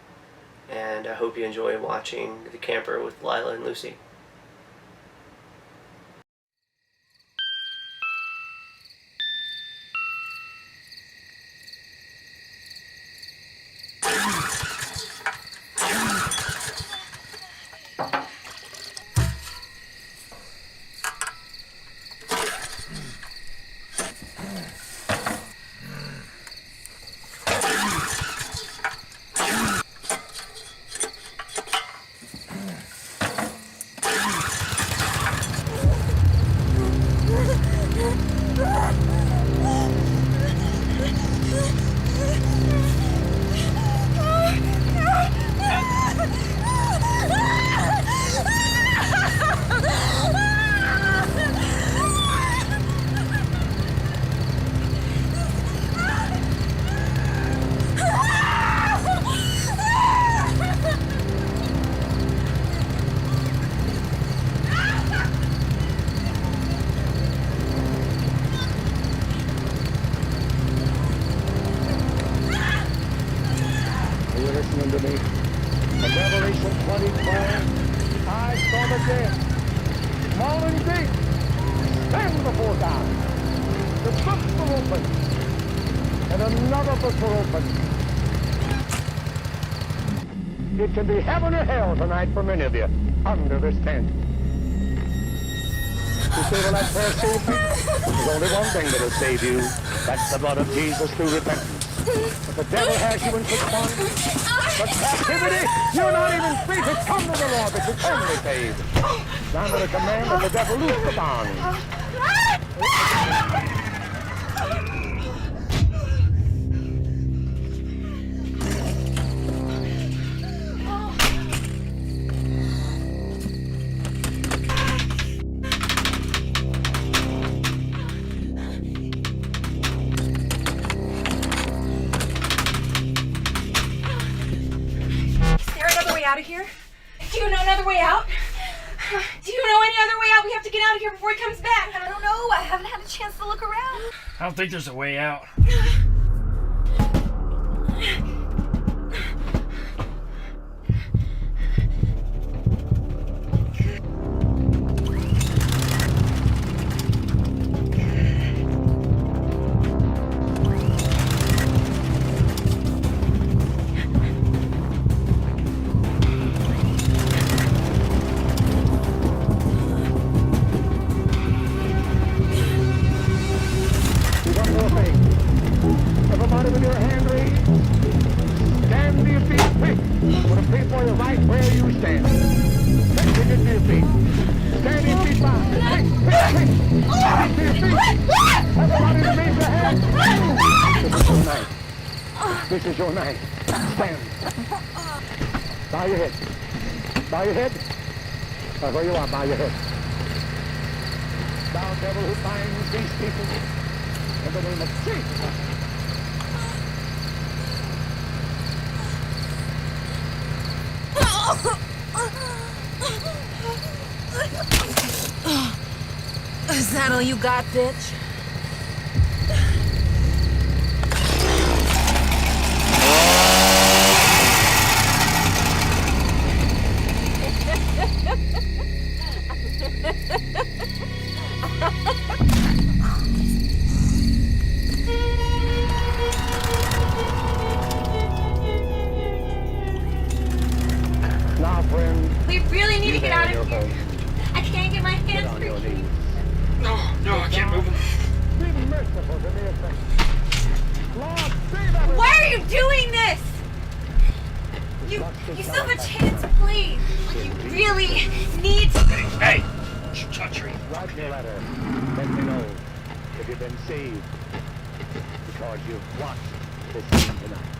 And I hope you enjoy watching The Camper with Lila and Lucy.
It can be heaven or hell tonight for many of you under this tent. You say, will that prayer save me? There's only one thing that'll save you. That's the blood of Jesus through repentance. But the devil has you in such bondage, such captivity, you're not even free to come to the Lord that you can be saved. Now under the command of the devil, loose the bonds.
Out of here?
another way out? Do you know any other way out? We have to get out of here before he comes back. I don't know. I haven't had a chance to look around.
I don't think there's a way out.
Everybody with your hand raised. Stand to your feet quick. Put a paper right where you stand. Quick to get to your feet. Stand to your feet now. Quick, quick, quick. Stand to your feet. Everybody raise your hand. This is your night. This is your night. Stand. Bow your head. Bow your head. Right where you are, bow your head. Thou devil who binds these people in the name of Jesus.
Is that all you got, bitch?
Now, friend.
We really need to get out of
your
here.
home.
I can't get my hands free.
No, I can't move him.
Be merciful to me, friend. Lord, save everyone.
Why are you doing this? You still have a chance, please. You really need to.
Hey, touch her.
Write me a letter. Let me know if you've been saved. Because you've watched this scene tonight.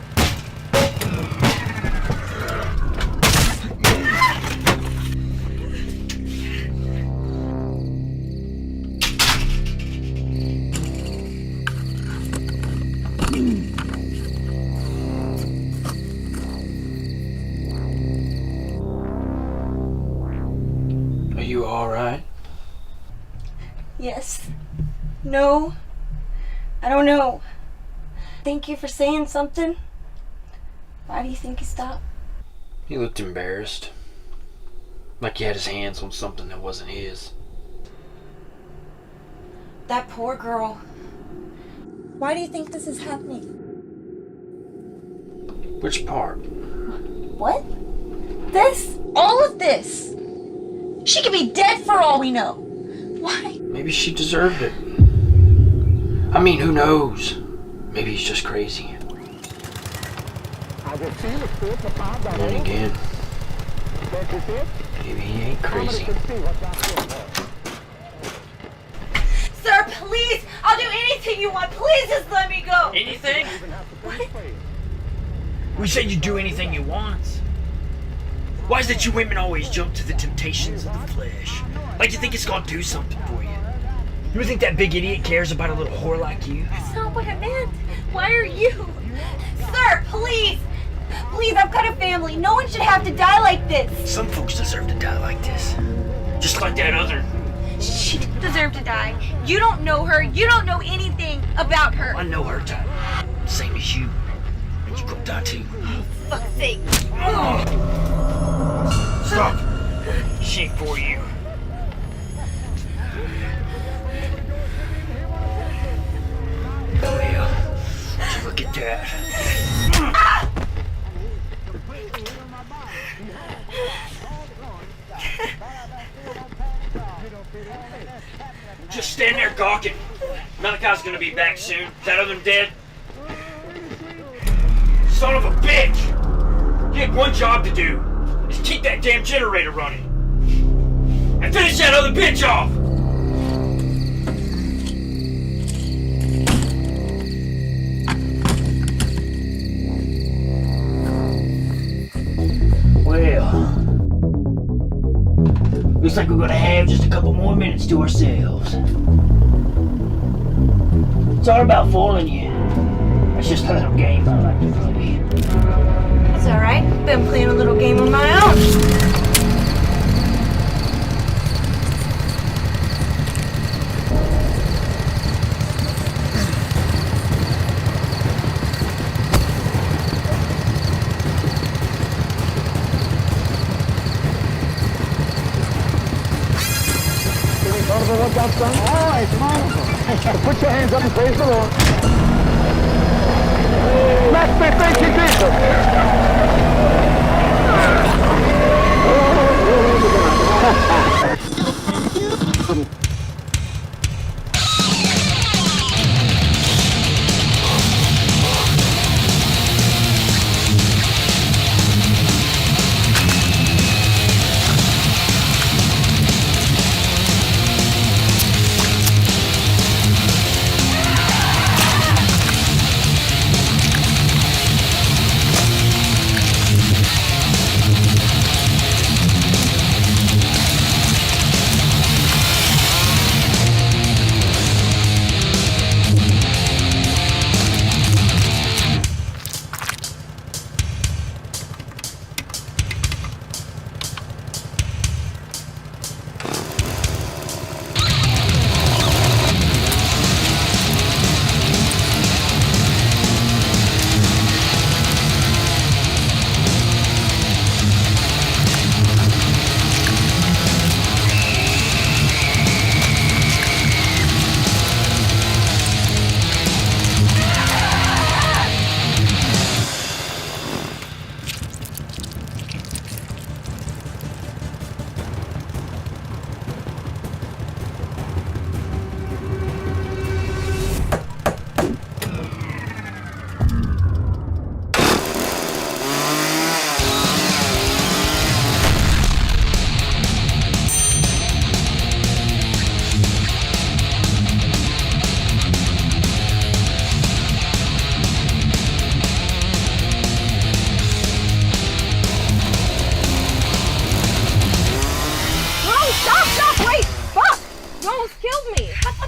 Are you alright?
Yes. No. I don't know. Thank you for saying something. Why do you think he stopped?
He looked embarrassed. Like he had his hands on something that wasn't his.
That poor girl. Why do you think this is happening?
Which part?
What? This? All of this? She could be dead for all we know. Why?
Maybe she deserved it. I mean, who knows? Maybe he's just crazy. Then again, maybe he ain't crazy.
Sir, please! I'll do anything you want. Please just let me go.
Anything?
What?
We said you'd do anything you want. Why is it you women always jump to the temptations of the flesh? Like you think it's gonna do something for you. You think that big idiot cares about a little whore like you?
That's not what I meant. Why are you? Sir, please! Please, I've got a family. No one should have to die like this.
Some folks deserve to die like this. Just like that other.
She didn't deserve to die. You don't know her. You don't know anything about her.
I know her type. Same as you. And you gonna die too.
For fuck's sake.
Stop. She ain't for you. Well, would you look at that. Just stand there gawking. Malachi's gonna be back soon. Is that other dead? Son of a bitch! You had one job to do. Is keep that damn generator running. And finish that other bitch off! Well, looks like we're gonna have just a couple more minutes to ourselves. Sorry about fooling you. It's just a little game I like to play.
It's alright. Been playing a little game of my own.
Wonderful look out, son. Oh, it's wonderful. Put your hands up and praise the Lord. Let me thank you, Jesus.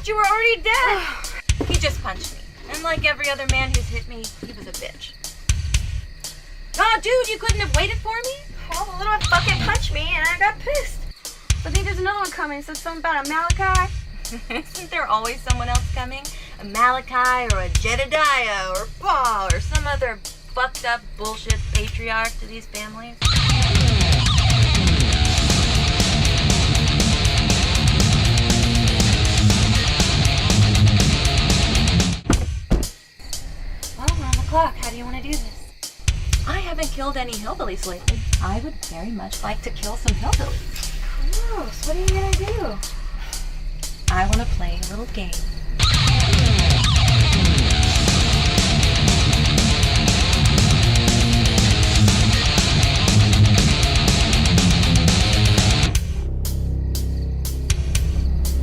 You were already dead. He just punched me. And like every other man who's hit me, he was a bitch. Oh, dude, you couldn't have waited for me? Well, the little one fucking punched me and I got pissed. I think there's another one coming. It says something about a Malachi. Isn't there always someone else coming? A Malachi or a Jedediah or Paul or some other fucked up bullshit patriarch to these families? Clock. How do you want to do this? I haven't killed any hillbillies lately. I would very much like to kill some hillbillies. Gross. What are you gonna do? I want to play a little game.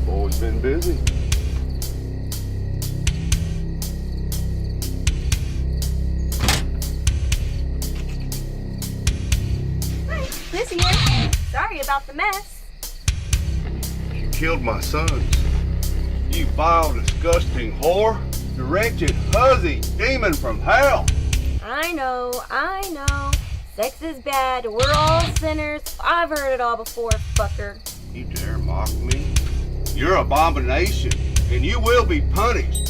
Always been busy.
Liz here. Sorry about the mess.
You killed my sons. You vile, disgusting whore. The wretched, fuzzy demon from hell.
I know. Sex is bad. We're all sinners. I've heard it all before, fucker.
You dare mock me? You're an abomination, and you will be punished.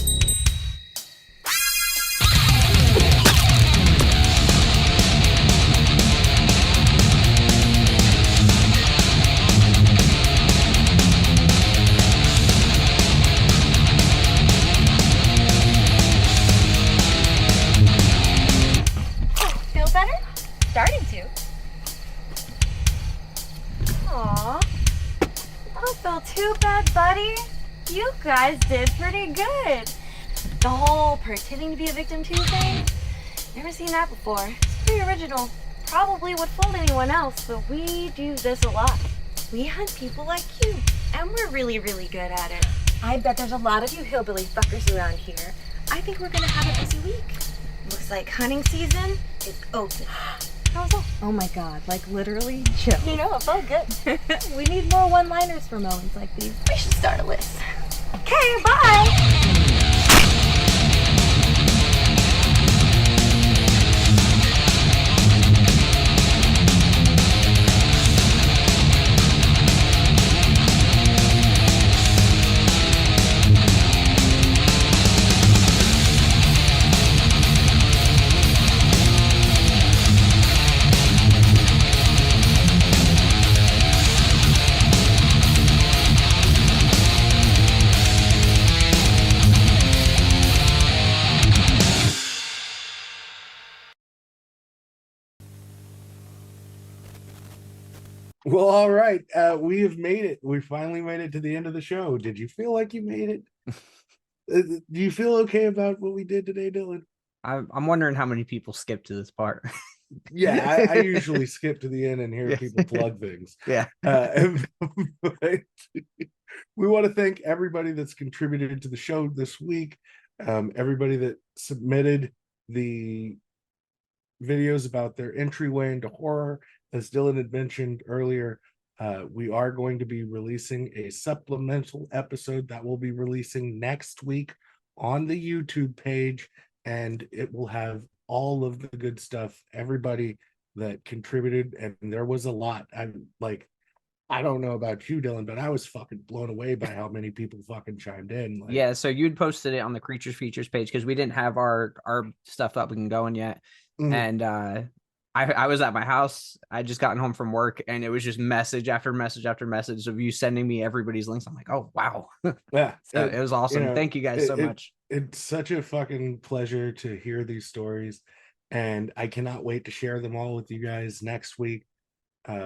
Starting to. Aw. Don't feel too bad, buddy. You guys did pretty good. The whole pretending to be a victim too thing. Never seen that before. It's pretty original. Probably would fool anyone else, but we do this a lot. We hunt people like you, and we're really, really good at it. I bet there's a lot of you hillbilly fuckers around here. I think we're gonna have a busy week. Looks like hunting season is open. How's that? Oh my god, like literally chill. You know, it felt good. We need more one-liners for moments like these. We should start a list. Okay, bye!
Well, all right. We have made it. We finally made it to the end of the show. Did you feel like you made it? Do you feel okay about what we did today, Dylan?
I'm wondering how many people skip to this part.
Yeah, I usually skip to the end and hear people plug things.
Yeah.
But we want to thank everybody that's contributed to the show this week. Everybody that submitted the videos about their entryway into horror. As Dylan had mentioned earlier, we are going to be releasing a supplemental episode that will be releasing next week on the YouTube page, and it will have all of the good stuff, everybody that contributed, and there was a lot. I don't know about you, Dylan, but I was fucking blown away by how many people fucking chimed in.
Yeah, so you'd posted it on the Creatures Features page because we didn't have our stuff up and going yet. And I was at my house. I just gotten home from work, and it was just message after message after message of you sending me everybody's links. I'm like, oh wow.
Yeah,
so it was awesome. Thank you guys so much.
It's such a fucking pleasure to hear these stories, and I cannot wait to share them all with you guys next week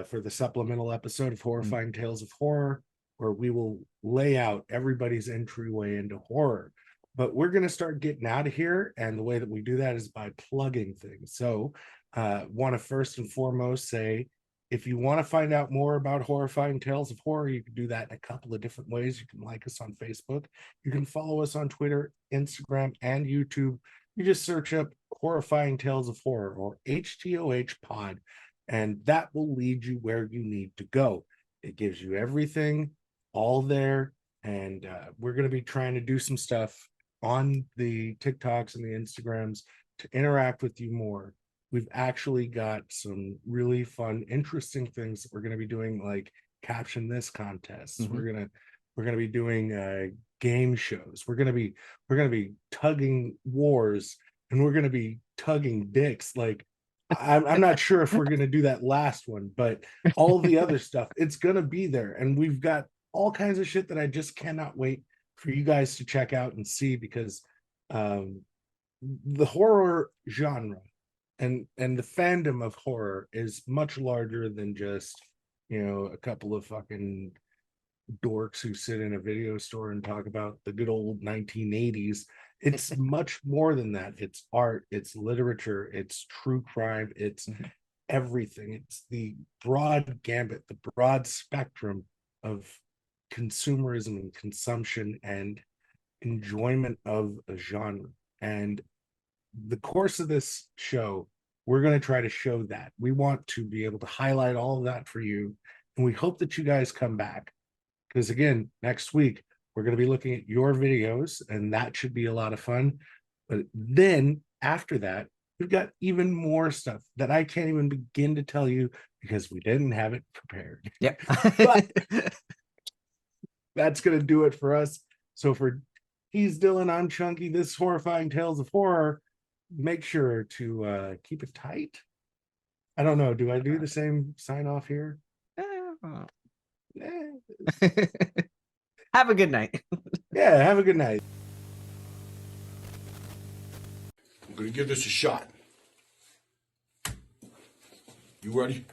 for the supplemental episode of Horrifying Tales of Horror, where we will lay out everybody's entryway into horror. But we're going to start getting out of here, and the way that we do that is by plugging things. So want to first and foremost say, if you want to find out more about Horrifying Tales of Horror, you can do that in a couple of different ways. You can like us on Facebook. You can follow us on Twitter, Instagram, and YouTube. You just search up Horrifying Tales of Horror or HTOH Pod, and that will lead you where you need to go. It gives you everything all there, and we're going to be trying to do some stuff on the TikToks and the Instagrams to interact with you more. We've actually got some really fun, interesting things that we're going to be doing, like caption this contests. We're gonna be doing game shows. We're gonna be tugging wars, and we're gonna be tugging dicks. Like I'm not sure if we're gonna do that last one, but all the other stuff, it's gonna be there, and we've got all kinds of shit that I just cannot wait for you guys to check out and see, because the horror genre and the fandom of horror is much larger than just, you know, a couple of fucking dorks who sit in a video store and talk about the good old 1980s. It's much more than that. It's art, it's literature, it's true crime, it's everything. It's the broad gambit, the broad spectrum of consumerism and consumption and enjoyment of a genre. And the course of this show, we're going to try to show that. We want to be able to highlight all of that for you, and we hope that you guys come back, because again, next week we're going to be looking at your videos, and that should be a lot of fun. But then after that, we've got even more stuff that I can't even begin to tell you because we didn't have it prepared.
Yep.
But that's going to do it for us. So for he's Dylan, I'm Chunky. This is Horrifying Tales of Horror. Make sure to keep it tight. I don't know. Do I do the same sign off here?
Have a good night.
Yeah, have a good night.
I'm gonna give this a shot. You ready?